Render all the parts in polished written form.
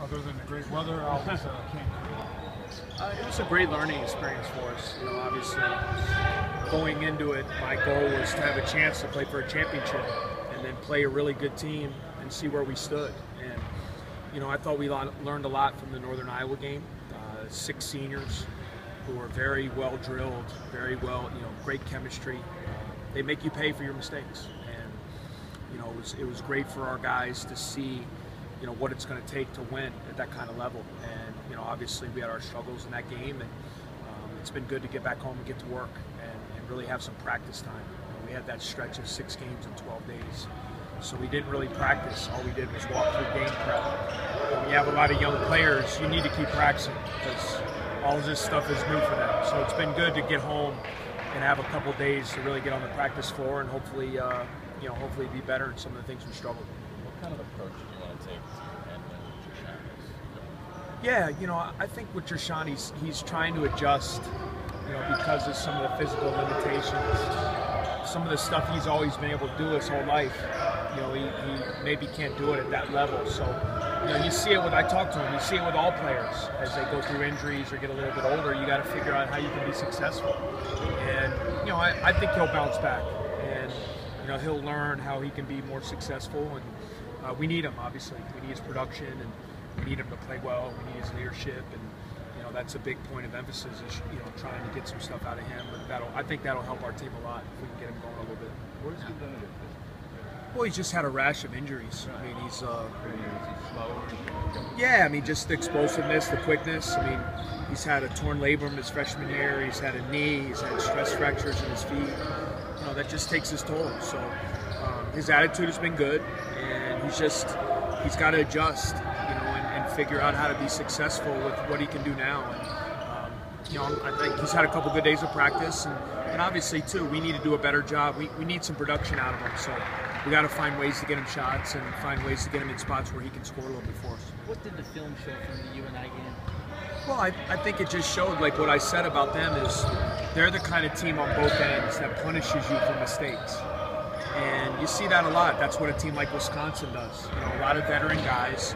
other than the great weather? How was Cancun? It was a great learning experience for us. Obviously, going into it, my goal was to have a chance to play for a championship and then play a really good team and see where we stood. And I thought we learned a lot from the Northern Iowa game. 6 seniors who were very well drilled, very well, great chemistry. They make you pay for your mistakes, and it was great for our guys to see what it's going to take to win at that kind of level. And obviously we had our struggles in that game, and it's been good to get back home and get to work and really have some practice time. We had that stretch of 6 games in 12 days. So we didn't really practice. All we did was walk through game prep. When you have a lot of young players, you need to keep practicing because all of this stuff is new for them. So it's been good to get home and have a couple days to really get on the practice floor and hopefully, hopefully be better in some of the things we struggled with. What kind of approach do you want to take to handling Gershawn? Yeah, I think with Gershawn, he's trying to adjust, because of some of the physical limitations, some of the stuff he's always been able to do his whole life. He maybe can't do it at that level. So, you see it I talk to him, you see it with all players as they go through injuries or get a little bit older. You got to figure out how you can be successful. And, I think he'll bounce back. And, he'll learn how he can be more successful. And we need him, obviously. We need his production, and we need him to play well. We need his leadership. And, that's a big point of emphasis is, trying to get some stuff out of him. But I think that'll help our team a lot if we can get him going a little bit. What has he done to it? Well, he's just had a rash of injuries. Right. I mean, he's slower. yeah. I mean, just the explosiveness, the quickness. I mean, he's had a torn labrum his freshman year. He's had a knee. He's had stress fractures in his feet. That just takes his toll. So his attitude has been good, and he's got to adjust, and figure out how to be successful with what he can do now. And, I think he's had a couple good days of practice, and obviously too, we need to do a better job. We need some production out of him. So we got to find ways to get him shots and find ways to get him in spots where he can score a little bit for us. What did the film show from the UNI game? Well, I think it just showed, like what I said about them is they're the kind of team on both ends that punishes you for mistakes. And you see that a lot. That's what a team like Wisconsin does. A lot of veteran guys,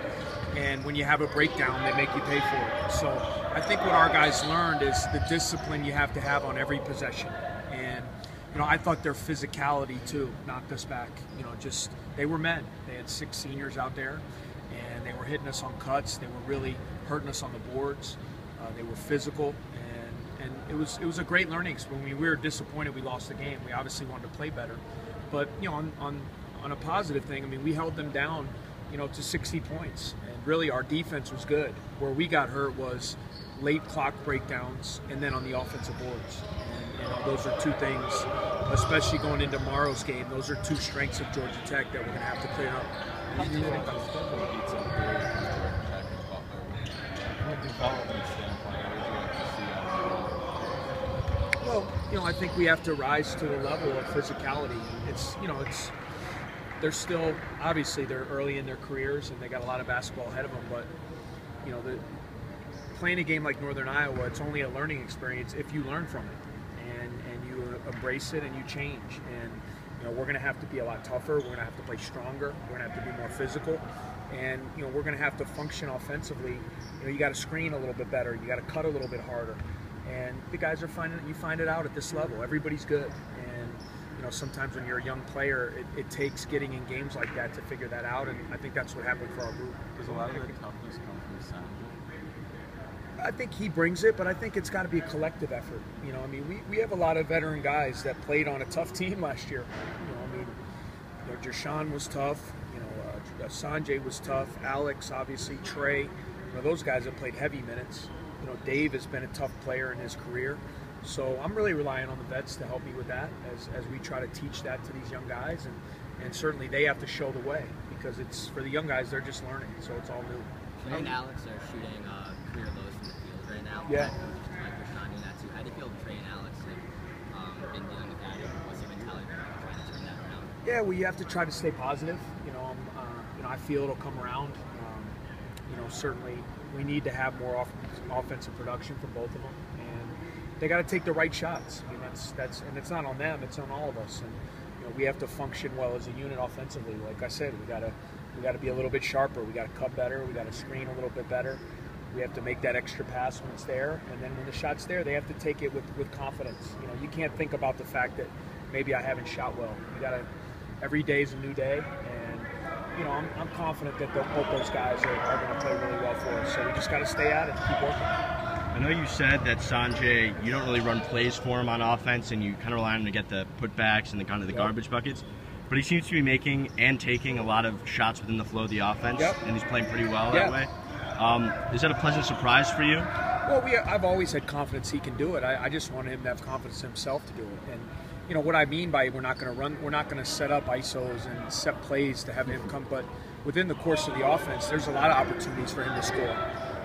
and when you have a breakdown, they make you pay for it. So I think what our guys learned is the discipline you have to have on every possession. And I thought their physicality too knocked us back. They were men. They had 6 seniors out there, and they were hitting us on cuts. They were really hurting us on the boards. They were physical, and it was a great learning experience. When we were disappointed we lost the game, we obviously wanted to play better. But on a positive thing, I mean, we held them down, to 60 points, and really our defense was good. Where we got hurt was late clock breakdowns, and then on the offensive boards. And those are 2 things, especially going into tomorrow's game. Those are 2 strengths of Georgia Tech that we're going to have to clear up. How do you think the schedule beats up Georgia Tech and Butler? From a development standpoint, what would you like to see out of them? Well, I think we have to rise to the level of physicality. They're still, obviously, they're early in their careers and they got a lot of basketball ahead of them. But, playing a game like Northern Iowa, it's only a learning experience if you learn from it and you embrace it and you change. And we're going to have to be a lot tougher. We're going to have to play stronger. We're going to have to be more physical. And, we're going to have to function offensively. You got to screen a little bit better. You got to cut a little bit harder. And the guys are finding it. You find it out at this level. Everybody's good. And, sometimes when you're a young player, it takes getting in games like that to figure that out. And I think that's what happened for our group. Does a lot of the toughness come from Sanjay? I think he brings it, but I think it's got to be a collective effort. I mean, we have a lot of veteran guys that played on a tough team last year. Gershawn was tough. Sanjay was tough. Alex, obviously, Trey. Those guys have played heavy minutes. Dave has been a tough player in his career. So I'm really relying on the vets to help me with that as we try to teach that to these young guys. And certainly they have to show the way because it's for the young guys, they're just learning. So it's all new. Trey and Alex are shooting career lows from the field right now. Yeah. Gershawn doing that too. How do you feel Trey and Alex have been dealing with that? What's your mentality trying to turn that around? Yeah, well, you have to try to stay positive. I feel it'll come around. Certainly we need to have more offensive production from both of them, and they got to take the right shots. I mean, that's and it's not on them; it's on all of us. And we have to function well as a unit offensively. Like I said, we got to We got to be a little bit sharper. We got to cut better. We got to screen a little bit better. We have to make that extra pass when it's there, and then when the shot's there, they have to take it with confidence. You know, you can't think about the fact that maybe I haven't shot well. You got to. Every day is a new day, and you know, I'm confident that both those guys are going to play really well for us. So we just got to stay at it and keep working. I know you said that Sanjay, you don't really run plays for him on offense, and you kind of rely on him to get the putbacks and the kind of the garbage buckets. But he seems to be making and taking a lot of shots within the flow of the offense, and he's playing pretty well that way. Is that a pleasant surprise for you? Well, I've always had confidence he can do it. I just want him to have confidence in himself to do it. And you know what I mean by we're not going to set up ISOs and set plays to have him come. But within the course of the offense, there's a lot of opportunities for him to score.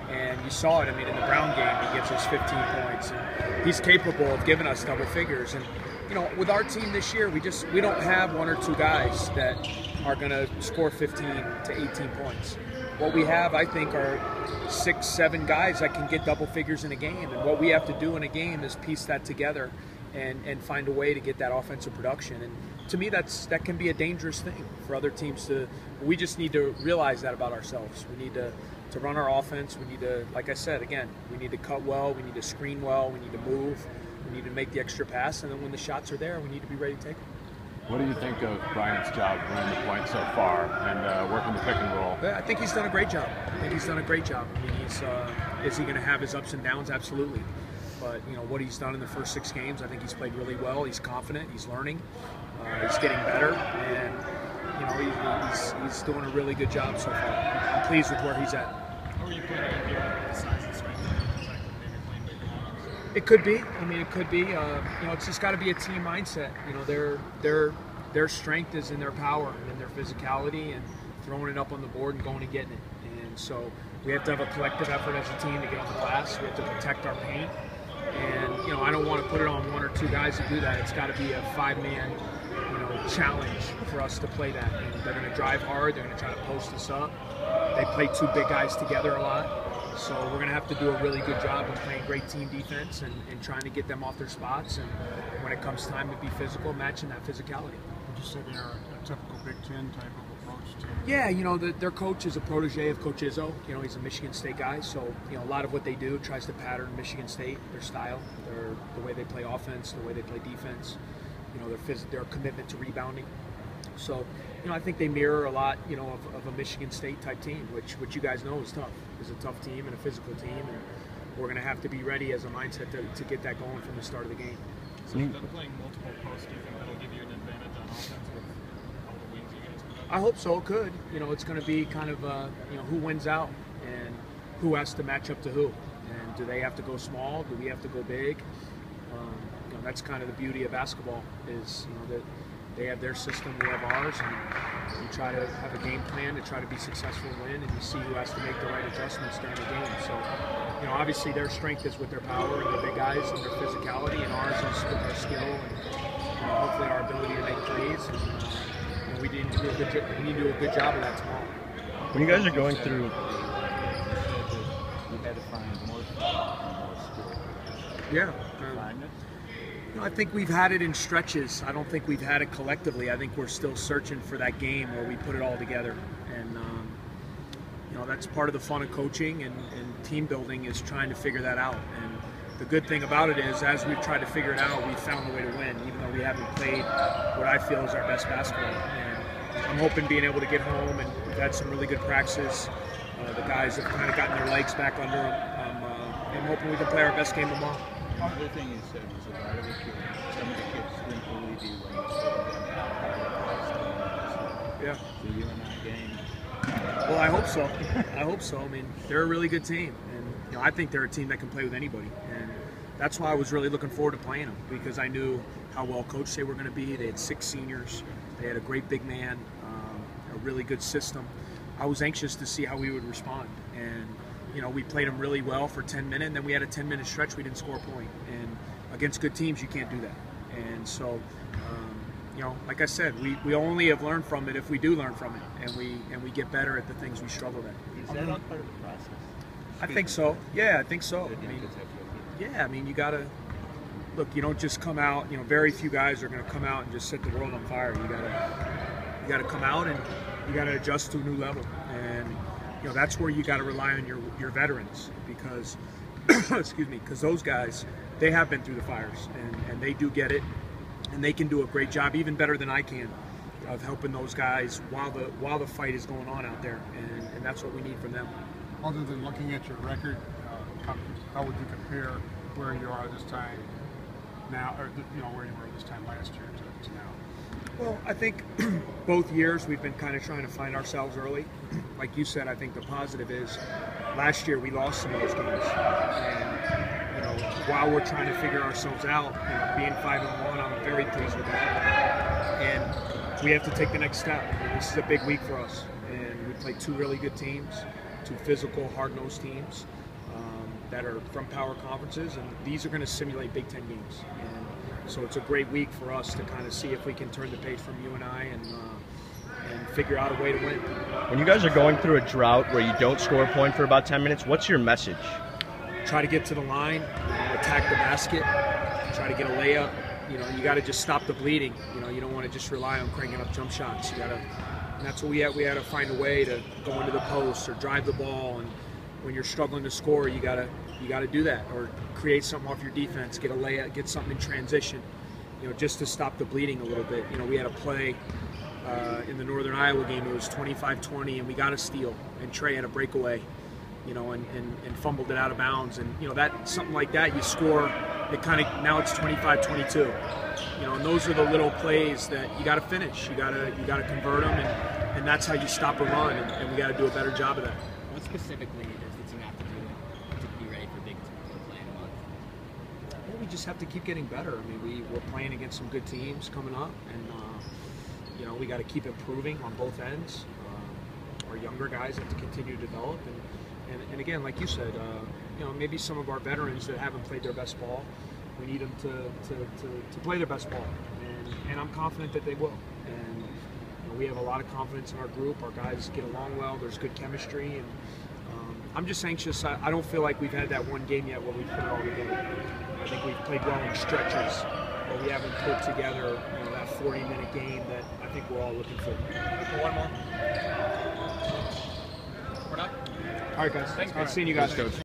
And you saw it. I mean, in the Brown game, he gives us 15 points. And he's capable of giving us double figures. And you know, with our team this year, we don't have one or two guys that are going to score 15 to 18 points. What we have, I think, are 6, 7 guys that can get double figures in a game. And what we have to do in a game is piece that together and find a way to get that offensive production. And to me, that can be a dangerous thing for other teams to. We just need to realize that about ourselves. We need to run our offense. We need to, like I said, again, we need to cut well. We need to screen well. We need to move. We need to make the extra pass. And then when the shots are there, we need to be ready to take them. What do you think of Bryant's job running the point so far and working the pick and roll? I think he's done a great job. I mean, is he going to have his ups and downs? Absolutely. But you know what he's done in the first 6 games, I think he's played really well. He's confident. He's learning. He's getting better, and you know he's doing a really good job so far. I'm pleased with where he's at. How are you playing a game the size and strength of Georgia Tech, maybe playing bigger games? It could be. I mean, it could be. You know, it's just got to be a team mindset. You know, their strength is in their power and in their physicality and throwing it up on the board and going and getting it. And so we have to have a collective effort as a team to get on the glass. We have to protect our paint. And you know, I don't want to put it on 1 or 2 guys to do that. It's got to be a 5-man, you know, challenge for us to play that. And they're going to drive hard. They're going to try to post us up. They play 2 big guys together a lot. So we're going to have to do a really good job of playing great team defense and trying to get them off their spots. And when it comes time to be physical, matching that physicality. Would you say they're a typical Big Ten type of approach to? Yeah, you know, their coach is a protege of Coach Izzo. You know, he's a Michigan State guy, so you know a lot of what they do tries to pattern Michigan State, their style, the way they play offense, the way they play defense. You know, their commitment to rebounding. So, you know, I think they mirror a lot, you know, of a Michigan State type team, which you guys know is tough. It's a tough team and a physical team, and we're going to have to be ready as a mindset to get that going from the start of the game. So them playing multiple posts, do you think that'll give you an advantage on offense with all the wins you guys put up? I hope so. It could. You know, it's going to be kind of, you know, who wins out and who has to match up to who. And do they have to go small? Do we have to go big? You know, that's kind of the beauty of basketball is, you know, that they have their system, we have ours, and we try to have a game plan to try to be successful and win, and you see who has to make the right adjustments during the game. So, you know, obviously their strength is with their power and the big guys and their physicality, and ours is with our skill and hopefully our ability to make plays. And, you know, we need to do a good job of that tomorrow. When you guys are going through, You had to find more skill. Yeah. Find it? You know, I think we've had it in stretches. I don't think we've had it collectively. I think we're still searching for that game where we put it all together. And, you know, that's part of the fun of coaching and team building is trying to figure that out. And the good thing about it is as we've tried to figure it out, we've found a way to win, even though we haven't played what I feel is our best basketball. And I'm hoping being able to get home, and we've had some really good practices. The guys have kind of gotten their legs back under them. I'm hoping we can play our best game tomorrow. The other thing you said was a lot of the kids, some of the kids didn't believe you when you said Yeah. so you in that game. Well, I hope so. I hope so. I mean, they're a really good team, and you know, I think they're a team that can play with anybody, and that's why I was really looking forward to playing them because I knew how well coached they were going to be. They had 6 seniors. They had a great big man, a really good system. I was anxious to see how we would respond, and you know, we played them really well for 10 minutes, and then we had a 10-minute stretch we didn't score a point. And against good teams, you can't do that. And so, you know, like I said, we only have learned from it if we do learn from it, and we get better at the things we struggled at. Is that all part of the process? I think so. Yeah, I think so. I mean, yeah, I mean, you gotta look. You don't just come out. You know, very few guys are going to come out and just set the world on fire. You gotta come out and You got to adjust to a new level, and you know that's where you got to rely on your veterans because, excuse me, because those guys, they have been through the fires and they do get it, and they can do a great job, even better than I can, of helping those guys while the fight is going on out there, and that's what we need from them. Other than looking at your record, how would you compare where you are this time now, or where you were this time last year to now? Well, I think both years we've been kind of trying to find ourselves early. Like you said, I think the positive is last year we lost some of those games, and while we're trying to figure ourselves out, being 5-1, I'm very pleased with that. And we have to take the next step. This is a big week for us, and we played 2 really good teams, 2 physical, hard-nosed teams that are from power conferences, and these are going to simulate Big Ten games. And so it's a great week for us to kind of see if we can turn the page from you and I and figure out a way to win. When you guys are going through a drought where you don't score a point for about 10 minutes, what's your message? Try to get to the line, attack the basket, try to get a layup. You got to just stop the bleeding. You don't want to just rely on cranking up jump shots. You got to, and that's what we had. We had to find a way to go into the post or drive the ball. And when you're struggling to score, you got to do that, or create something off your defense, get a layup, get something in transition. Just to stop the bleeding a little bit. We had a play in the Northern Iowa game. It was 25-20, and we got a steal, and Trey had a breakaway. And fumbled it out of bounds, and that something like that, you score. It now it's 25-22. And those are the little plays that you got to finish. You got to convert them, and that's how you stop a run. And we got to do a better job of that. What specifically does the team have to do to be ready for Big Ten play in a month? Well, we just have to keep getting better. I mean, we're playing against some good teams coming up, and we got to keep improving on both ends. Our younger guys have to continue to develop, and again, like you said, maybe some of our veterans that haven't played their best ball, we need them to play their best ball, and I'm confident that they will. And we have a lot of confidence in our group. Our guys get along well. There's good chemistry, and I'm just anxious. I don't feel like we've had that one game yet where we put it all together. I think we've played well in stretches, but we haven't put together that 40-minute game that I think we're all looking for. One more. We're done. All right, guys. Thanks, man. Seeing you guys.